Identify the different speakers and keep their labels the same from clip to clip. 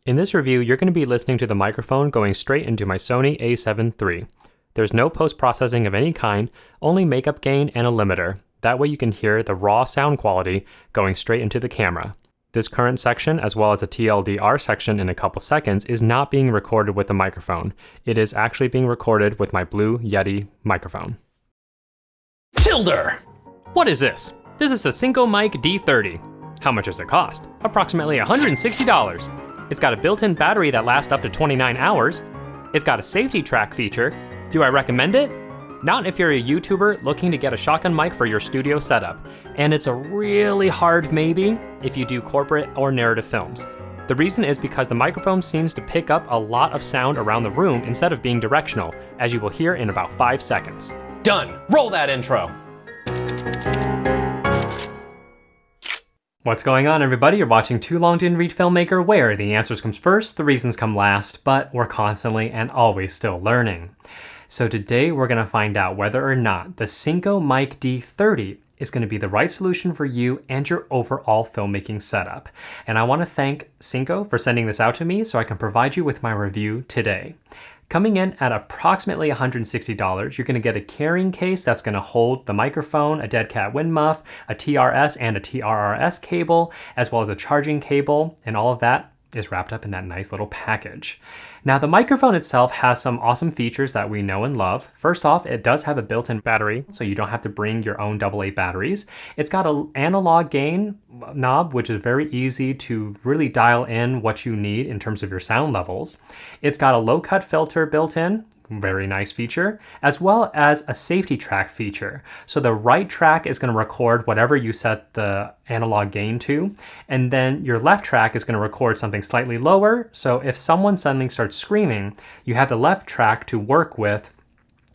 Speaker 1: In this review, you're going to be listening to the microphone going straight into my Sony a7 III. There's no post-processing of any kind, only makeup gain and a limiter. That way you can hear the raw sound quality going straight into the camera. This current section, as well as the TLDR section in a couple seconds, is not being recorded with the microphone. It is actually being recorded with my Blue Yeti microphone. Tilder! What is this? This is the Synco Mic-D30. How much does it cost? Approximately $160. It's got a built-in battery that lasts up to 29 hours. It's got a safety track feature. Do I recommend it? Not if you're a YouTuber looking to get a shotgun mic for your studio setup. And it's a really hard maybe if you do corporate or narrative films. The reason is because the microphone seems to pick up a lot of sound around the room instead of being directional, as you will hear in about 5 seconds. Done! Roll that intro! What's going on, everybody? You're watching Too Long Didn't Read Filmmaker, where the answers comes first, the reasons come last, but we're constantly and always still learning. So today we're going to find out whether or not the Synco Mic-D30 is going to be the right solution for you and your overall filmmaking setup. And I want to thank Synco for sending this out to me so I can provide you with my review today. Coming in at approximately $160, you're going to get a carrying case that's going to hold the microphone, a dead cat wind muff, a TRS and a TRRS cable, as well as a charging cable, and all of that is wrapped up in that nice little package. Now, the microphone itself has some awesome features that we know and love. First off, it does have a built-in battery, so you don't have to bring your own AA batteries. It's got an analog gain knob, which is very easy to really dial in what you need in terms of your sound levels. It's got a low-cut filter built in, very nice feature, as well as a safety track feature. So the right track is going to record whatever you set the analog gain to, and then your left track is going to record something slightly lower. So if someone suddenly starts screaming, you have the left track to work with,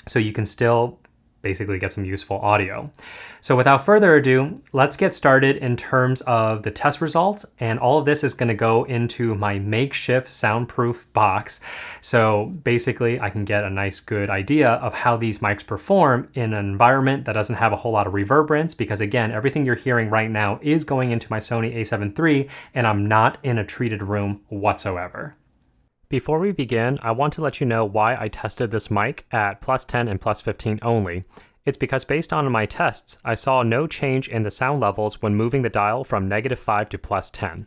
Speaker 1: so you can still basically get some useful audio. So without further ado, let's get started in terms of the test results, and all of this is going to go into my makeshift soundproof box. So basically I can get a nice good idea of how these mics perform in an environment that doesn't have a whole lot of reverberance, because again, everything you're hearing right now is going into my Sony a7 III, and I'm not in a treated room whatsoever. Before we begin, I want to let you know why I tested this mic at +10 and +15 only. It's because based on my tests, I saw no change in the sound levels when moving the dial from -5 to +10.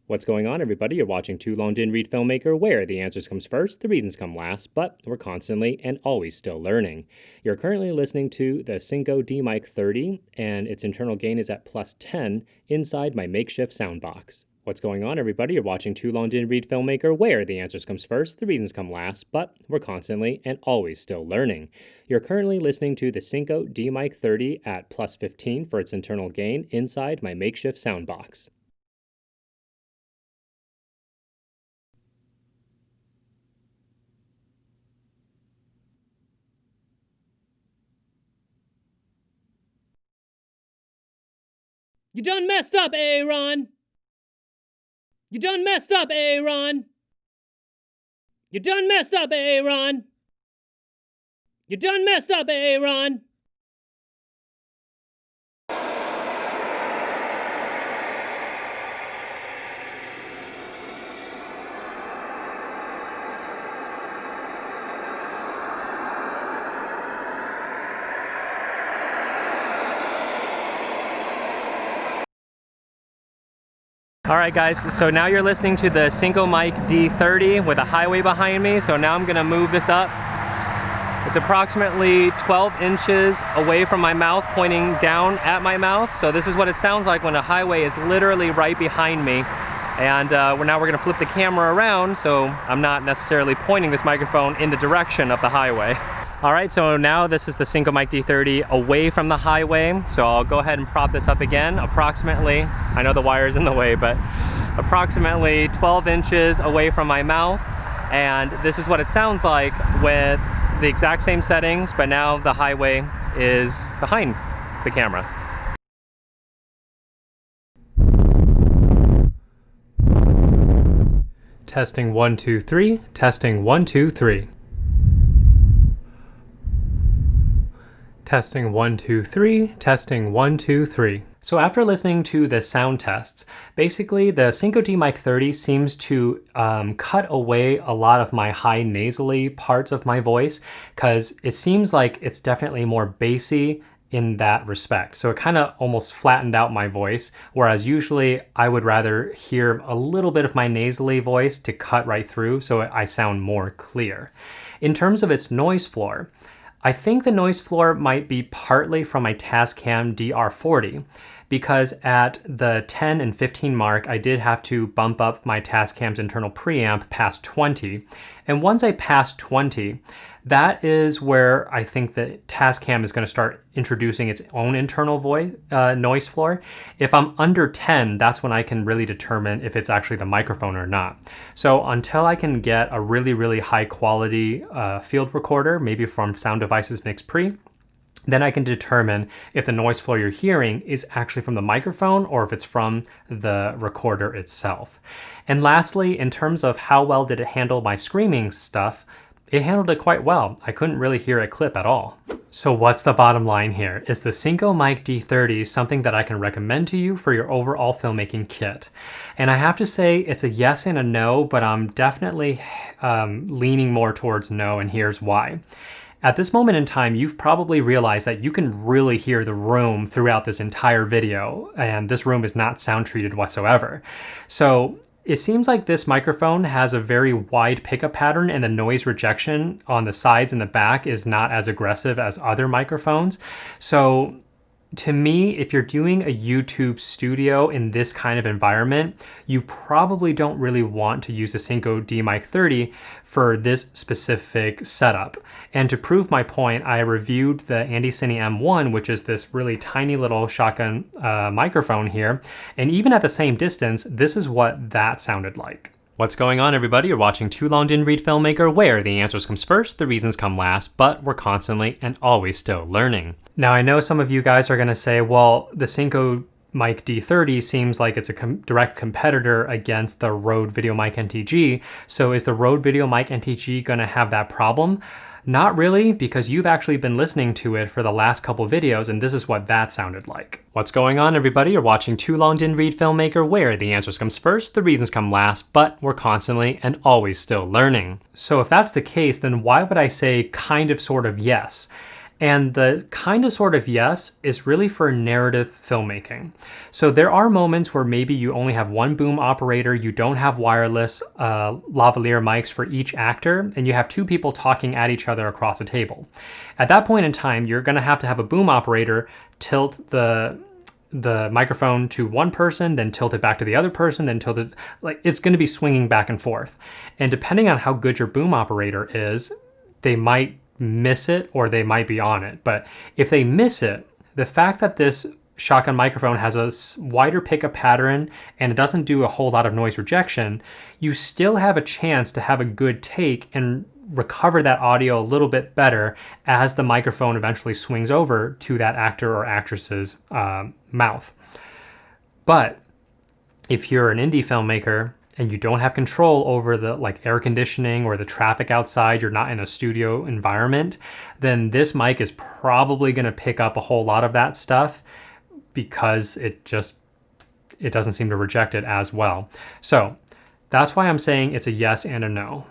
Speaker 1: What's going on, everybody? You're watching Too Long Didn't Read Filmmaker, where the answers comes first, the reasons come last, but we're constantly and always still learning. You're currently listening to the Synco Mic-D30, and its internal gain is at +10 inside my makeshift sound box. What's going on, everybody? You're watching Too Long Didn't Read Filmmaker, where the answers comes first, the reasons come last, but we're constantly and always still learning. You're currently listening to the Synco Mic-D30 at +15 for its internal gain inside my makeshift sound box. You done messed up, Aaron! You done messed up, Aaron! You done messed up, Aaron! You done messed up, Aaron! Alright guys, so now you're listening to the Synco Mic-D30 with a highway behind me, so now I'm going to move this up. It's approximately 12 inches away from my mouth, pointing down at my mouth, so this is what it sounds like when a highway is literally right behind me. And now we're going to flip the camera around, so I'm not necessarily pointing this microphone in the direction of the highway. Alright, so now this is the Synco Mic-D30 away from the highway, so I'll go ahead and prop this up again, approximately, I know the wire's in the way, but approximately 12 inches away from my mouth, and this is what it sounds like with the exact same settings, but now the highway is behind the camera. Testing 1 2 3, testing 1 2 3. Testing 1 2 3, testing 1 2 3. So after listening to the sound tests, basically the Synco Mic-D30 seems to cut away a lot of my high nasally parts of my voice, because it seems like it's definitely more bassy in that respect. So it kind of almost flattened out my voice, whereas usually I would rather hear a little bit of my nasally voice to cut right through so I sound more clear. In terms of its noise floor, I think the noise floor might be partly from my Tascam DR40, because at the 10 and 15 mark, I did have to bump up my Tascam's internal preamp past 20. And once I passed 20, that is where I think that Tascam is going to start introducing its own internal noise floor. If I'm under 10, that's when I can really determine if it's actually the microphone or not. So until I can get a really, really high quality field recorder, maybe from Sound Devices Mix Pre, then I can determine if the noise floor you're hearing is actually from the microphone or if it's from the recorder itself. And lastly, in terms of how well did it handle my screaming stuff, it handled it quite well. I couldn't really hear a clip at all. So what's the bottom line here? Is the Synco Mic-D30 something that I can recommend to you for your overall filmmaking kit? And I have to say it's a yes and a no, but I'm definitely leaning more towards no, and here's why. At this moment in time, you've probably realized that you can really hear the room throughout this entire video, and this room is not sound treated whatsoever. So it seems like this microphone has a very wide pickup pattern, and the noise rejection on the sides and the back is not as aggressive as other microphones. So to me, if you're doing a YouTube studio in this kind of environment, you probably don't really want to use the Synco Mic-D30 for this specific setup. And to prove my point, I reviewed the Cine M1, which is this really tiny little shotgun microphone here. And even at the same distance, this is what that sounded like. What's going on, everybody? You're watching Too Long Didn't Read Filmmaker, where the answers comes first, the reasons come last, but we're constantly and always still learning. Now, I know some of you guys are going to say, well, the Synco Mic-D30 seems like it's a direct competitor against the RØDE Video Mic NTG, so is the RØDE Video Mic NTG going to have that problem? Not really, because you've actually been listening to it for the last couple videos, and this is what that sounded like. What's going on, everybody? You're watching Too Long Didn't Read Filmmaker, where the answers comes first, the reasons come last, but we're constantly and always still learning. So if that's the case, then why would I say kind of sort of yes? And the kind of sort of yes is really for narrative filmmaking. So there are moments where maybe you only have one boom operator, you don't have wireless lavalier mics for each actor, and you have two people talking at each other across a table. At that point in time, you're going to have a boom operator tilt the microphone to one person, then tilt it back to the other person, then tilt it, like it's going to be swinging back and forth. And depending on how good your boom operator is, they might miss it or they might be on it. But if they miss it, the fact that this shotgun microphone has a wider pickup pattern and it doesn't do a whole lot of noise rejection, you still have a chance to have a good take and recover that audio a little bit better as the microphone eventually swings over to that actor or actress's mouth. But if you're an indie filmmaker and you don't have control over the air conditioning or the traffic outside, you're not in a studio environment, then this mic is probably going to pick up a whole lot of that stuff because it doesn't seem to reject it as well. So that's why I'm saying it's a yes and a no.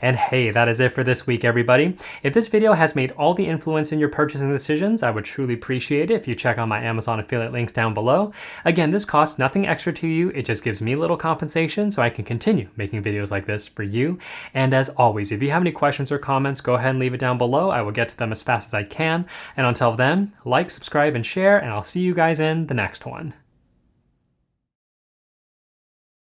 Speaker 1: And hey, that is it for this week, everybody. If this video has made all the influence in your purchasing decisions, I would truly appreciate it if you check out my Amazon affiliate links down below. Again, this costs nothing extra to you. It just gives me a little compensation so I can continue making videos like this for you. And as always, if you have any questions or comments, go ahead and leave it down below. I will get to them as fast as I can. And until then, like, subscribe, and share, and I'll see you guys in the next one.